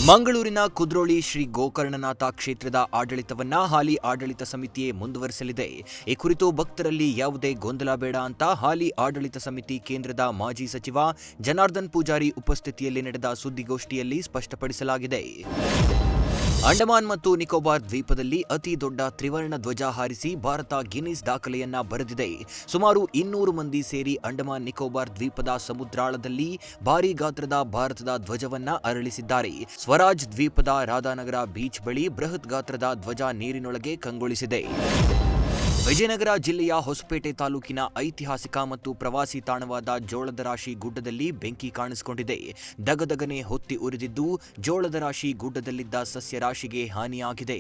ಮಂಗಳೂರಿನ ಕುದ್ರೋಳಿ ಶ್ರೀ ಗೋಕರ್ಣನಾಥ ಕ್ಷೇತ್ರದ ಆಡಳಿತವನ್ನ ಹಾಲಿ ಆಡಳಿತ ಸಮಿತಿಯೇ ಮುಂದುವರಿಸಲಿದೆ. ಈ ಕುರಿತು ಭಕ್ತರಲ್ಲಿ ಯಾವುದೇ ಗೊಂದಲ ಬೇಡ ಅಂತ ಹಾಲಿ ಆಡಳಿತ ಸಮಿತಿ ಕೇಂದ್ರದ ಮಾಜಿ ಸಚಿವ ಜನಾರ್ದನ್ ಪೂಜಾರಿ ಉಪಸ್ಥಿತಿಯಲ್ಲಿ ನಡೆದ ಸುದ್ದಿಗೋಷ್ಠಿಯಲ್ಲಿ ಸ್ಪಷ್ಟಪಡಿಸಲಾಗಿದೆ. ಅಂಡಮಾನ್ ಮತ್ತು ನಿಕೋಬಾರ್ ದ್ವೀಪದಲ್ಲಿ ಅತಿ ದೊಡ್ಡ ತ್ರಿವರ್ಣ ಧ್ವಜ ಹಾರಿಸಿ ಭಾರತ ಗಿನ್ನಿಸ್ ದಾಖಲೆಯನ್ನ ಬರೆದಿದೆ. ಸುಮಾರು 200 ಮಂದಿ ಸೇರಿ ಅಂಡಮಾನ್ ನಿಕೋಬಾರ್ ದ್ವೀಪದ ಸಮುದ್ರಾಳದಲ್ಲಿ ಭಾರೀ ಗಾತ್ರದ ಭಾರತದ ಧ್ವಜವನ್ನ ಅರಳಿಸಿದ್ದಾರೆ. ಸ್ವರಾಜ್ ದ್ವೀಪದ ರಾಧಾನಗರ ಬೀಚ್ ಬಳಿ ಬೃಹತ್ ಗಾತ್ರದ ಧ್ವಜ ನೀರಿನೊಳಗೆ ಕಂಗೊಳಿಸಿದೆ. ವಿಜಯನಗರ ಜಿಲ್ಲೆಯ ಹೊಸಪೇಟೆ ತಾಲೂಕಿನ ಐತಿಹಾಸಿಕ ಮತ್ತು ಪ್ರವಾಸಿ ತಾಣವಾದ ಜೋಳದರಾಶಿ ಗುಡ್ಡದಲ್ಲಿ ಬೆಂಕಿ ಕಾಣಿಸಿಕೊಂಡಿದೆ. ದಗದಗನೆ ಹೊತ್ತಿ ಉರಿದಿದ್ದು ಜೋಳದರಾಶಿ ಗುಡ್ಡದಲ್ಲಿದ್ದ ಸಸ್ಯರಾಶಿಗೆ ಹಾನಿಯಾಗಿದೆ.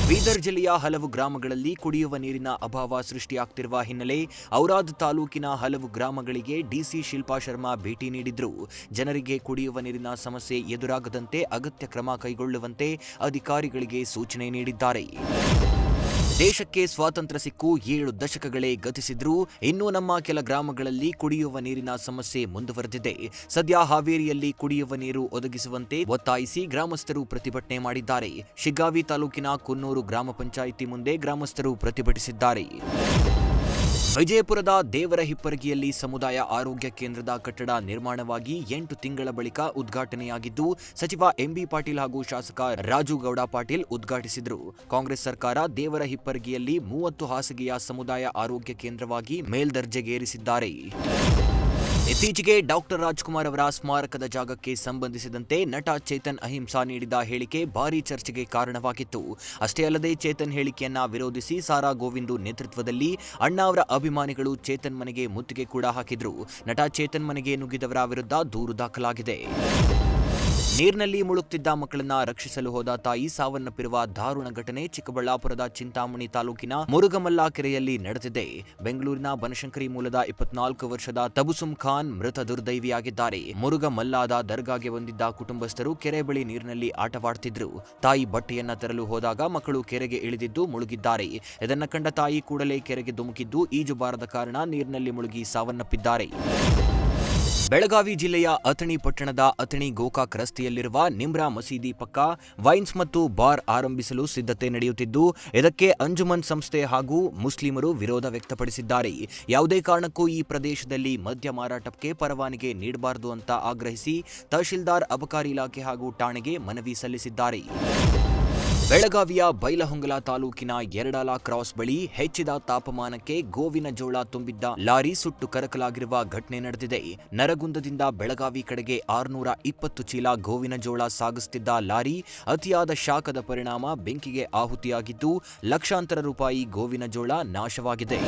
ಬೀದರ್ ಜಿಲ್ಲೆಯ ಹಲವು ಗ್ರಾಮಗಳಲ್ಲಿ ಕುಡಿಯುವ ನೀರಿನ ಅಭಾವ ಸೃಷ್ಟಿಯಾಗ್ತಿರುವ ಹಿನ್ನೆಲೆ ಔರಾದ್ ತಾಲೂಕಿನ ಹಲವು ಗ್ರಾಮಗಳಿಗೆ ಡಿಸಿ ಶಿಲ್ಪಾ ಶರ್ಮಾ ಭೇಟಿ ನೀಡಿದ್ರು. ಜನರಿಗೆ ಕುಡಿಯುವ ನೀರಿನ ಸಮಸ್ಯೆ ಎದುರಾಗದಂತೆ ಅಗತ್ಯ ಕ್ರಮ ಕೈಗೊಳ್ಳುವಂತೆ ಅಧಿಕಾರಿಗಳಿಗೆ ಸೂಚನೆ ನೀಡಿದ್ದಾರೆ. ದೇಶಕ್ಕೆ ಸ್ವಾತಂತ್ರ್ಯ ಸಿಕ್ಕು 7 ದಶಕಗಳೇ ಗತಿಸಿದ್ರೂ ಇನ್ನೂ ನಮ್ಮ ಕೆಲ ಗ್ರಾಮಗಳಲ್ಲಿ ಕುಡಿಯುವ ನೀರಿನ ಸಮಸ್ಯೆ ಮುಂದುವರೆದಿದೆ. ಸದ್ಯ ಹಾವೇರಿಯಲ್ಲಿ ಕುಡಿಯುವ ನೀರು ಒದಗಿಸುವಂತೆ ಒತ್ತಾಯಿಸಿ ಗ್ರಾಮಸ್ಥರು ಪ್ರತಿಭಟನೆ ಮಾಡಿದ್ದಾರೆ. ಶಿಗ್ಗಾವಿ ತಾಲೂಕಿನ ಕುನ್ನೂರು ಗ್ರಾಮ ಪಂಚಾಯಿತಿ ಮುಂದೆ ಗ್ರಾಮಸ್ಥರು ಪ್ರತಿಭಟಿಸಿದ್ದಾರೆ. ವಿಜಯಪುರದ ದೇವರ ಹಿಪ್ಪರಗಿಯಲ್ಲಿ ಸಮುದಾಯ ಆರೋಗ್ಯ ಕೇಂದ್ರದ ಕಟ್ಟಡ ನಿರ್ಮಾಣವಾಗಿ 8 ತಿಂಗಳ ಬಳಿಕ ಉದ್ಘಾಟನೆಯಾಗಿದ್ದು ಸಚಿವ ಎಂಬಿ ಪಾಟೀಲ್ ಹಾಗೂ ಶಾಸಕ ರಾಜುಗೌಡ ಪಾಟೀಲ್ ಉದ್ಘಾಟಿಸಿದರು. ಕಾಂಗ್ರೆಸ್ ಸರ್ಕಾರ ದೇವರ ಹಿಪ್ಪರಗಿಯಲ್ಲಿ 30 ಹಾಸಿಗೆಯ ಸಮುದಾಯ ಆರೋಗ್ಯ ಕೇಂದ್ರವಾಗಿ ಮೇಲ್ದರ್ಜೆಗೇರಿಸಿದ್ದಾರೆ. ಇತ್ತೀಚೆಗೆ ಡಾಕ್ಟರ್ ರಾಜ್ಕುಮಾರ್ ಅವರ ಸ್ಮಾರಕದ ಜಾಗಕ್ಕೆ ಸಂಬಂಧಿಸಿದಂತೆ ನಟ ಚೇತನ್ ಅಹಿಂಸಾ ನೀಡಿದ ಹೇಳಿಕೆ ಭಾರೀ ಚರ್ಚೆಗೆ ಕಾರಣವಾಗಿತ್ತು. ಅಷ್ಟೇ ಅಲ್ಲದೆ ಚೇತನ್ ಹೇಳಿಕೆಯನ್ನ ವಿರೋಧಿಸಿ ಸಾರಾ ಗೋವಿಂದು ನೇತೃತ್ವದಲ್ಲಿ ಅಣ್ಣಾ ಅವರ ಅಭಿಮಾನಿಗಳು ಚೇತನ್ ಮನೆಗೆ ಮುತ್ತಿಗೆ ಕೂಡ ಹಾಕಿದ್ರು. ನಟ ಚೇತನ್ ಮನೆಗೆ ನುಗ್ಗಿದವರ ವಿರುದ್ಧ ದೂರು ದಾಖಲಾಗಿದೆ. ನೀರಿನಲ್ಲಿ ಮುಳುಗುತ್ತಿದ್ದ ಮಕ್ಕಳನ್ನ ರಕ್ಷಿಸಲು ಹೋದ ತಾಯಿ ಸಾವನ್ನಪ್ಪಿರುವ ದಾರುಣ ಘಟನೆ ಚಿಕ್ಕಬಳ್ಳಾಪುರದ ಚಿಂತಾಮಣಿ ತಾಲೂಕಿನ ಮುರುಗಮಲ್ಲ ಕೆರೆಯಲ್ಲಿ ನಡೆದಿದೆ. ಬೆಂಗಳೂರಿನ ಬನಶಂಕರಿ ಮೂಲದ 24 ವರ್ಷದ ತಬುಸುಮ್ ಖಾನ್ ಮೃತ ದುರ್ದೈವಿಯಾಗಿದ್ದಾರೆ. ಮುರುಗಮಲ್ಲಾದ ದರ್ಗಾಗೆ ಬಂದಿದ್ದ ಕುಟುಂಬಸ್ಥರು ಕೆರೆ ಬಳಿ ನೀರಿನಲ್ಲಿ ಆಟವಾಡುತ್ತಿದ್ದರು. ತಾಯಿ ಬಟ್ಟೆಯನ್ನ ತರಲು ಹೋದಾಗ ಮಕ್ಕಳು ಕೆರೆಗೆ ಇಳಿದಿದ್ದು ಮುಳುಗಿದ್ದಾರೆ. ಇದನ್ನ ಕಂಡ ತಾಯಿ ಕೂಡಲೇ ಕೆರೆಗೆ ಧುಮುಕಿದ್ದು ಈಜು ಬಾರದ ಕಾರಣ ನೀರಿನಲ್ಲಿ ಮುಳುಗಿ ಸಾವನ್ನಪ್ಪಿದ್ದಾರೆ. ಬೆಳಗಾವಿ ಜಿಲ್ಲೆಯ ಅಥಣಿ ಪಟ್ಟಣದ ಅಥಣಿ ಗೋಕಾಕ್ ರಸ್ತೆಯಲ್ಲಿರುವ ನಿಮ್ರಾ ಮಸೀದಿ ಪಕ್ಕ ವೈನ್ಸ್ ಮತ್ತು ಬಾರ್ ಆರಂಭಿಸಲು ಸಿದ್ಧತೆ ನಡೆಯುತ್ತಿದ್ದು ಇದಕ್ಕೆ ಅಂಜುಮನ್ ಸಂಸ್ಥೆ ಹಾಗೂ ಮುಸ್ಲಿಮರು ವಿರೋಧ ವ್ಯಕ್ತಪಡಿಸಿದ್ದಾರೆ. ಯಾವುದೇ ಕಾರಣಕ್ಕೂ ಈ ಪ್ರದೇಶದಲ್ಲಿ ಮದ್ಯ ಮಾರಾಟಕ್ಕೆ ಪರವಾನಗಿ ನೀಡಬಾರದು ಅಂತ ಆಗ್ರಹಿಸಿ ತಹಶೀಲ್ದಾರ್ ಅಬಕಾರಿ ಇಲಾಖೆ ಹಾಗೂ ಠಾಣೆಗೆ ಮನವಿ ಸಲ್ಲಿಸಿದ್ದಾರೆ. ಬೆಳಗಾವಿಯ ಬೈಲಹೊಂಗಲ ತಾಲೂಕಿನ ಎರಡಾಲ ಕ್ರಾಸ್ ಬಳಿ ಹೆಚ್ಚಿದ ತಾಪಮಾನಕ್ಕೆ ಗೋವಿನ ಜೋಳ ತುಂಬಿದ್ದ ಲಾರಿ ಸುಟ್ಟು ಕರಕಲಾಗಿರುವ ಘಟನೆ ನಡೆದಿದೆ. ನರಗುಂದದಿಂದ ಬೆಳಗಾವಿ ಕಡೆಗೆ 620 ಚೀಲ ಗೋವಿನ ಜೋಳ ಸಾಗಿಸುತ್ತಿದ್ದ ಲಾರಿ ಅತಿಯಾದ ಶಾಖದ ಪರಿಣಾಮ ಬೆಂಕಿಗೆ ಆಹುತಿಯಾಗಿದ್ದು ಲಕ್ಷಾಂತರ ರೂಪಾಯಿ ಗೋವಿನ ಜೋಳ ನಾಶವಾಗಿದೆ.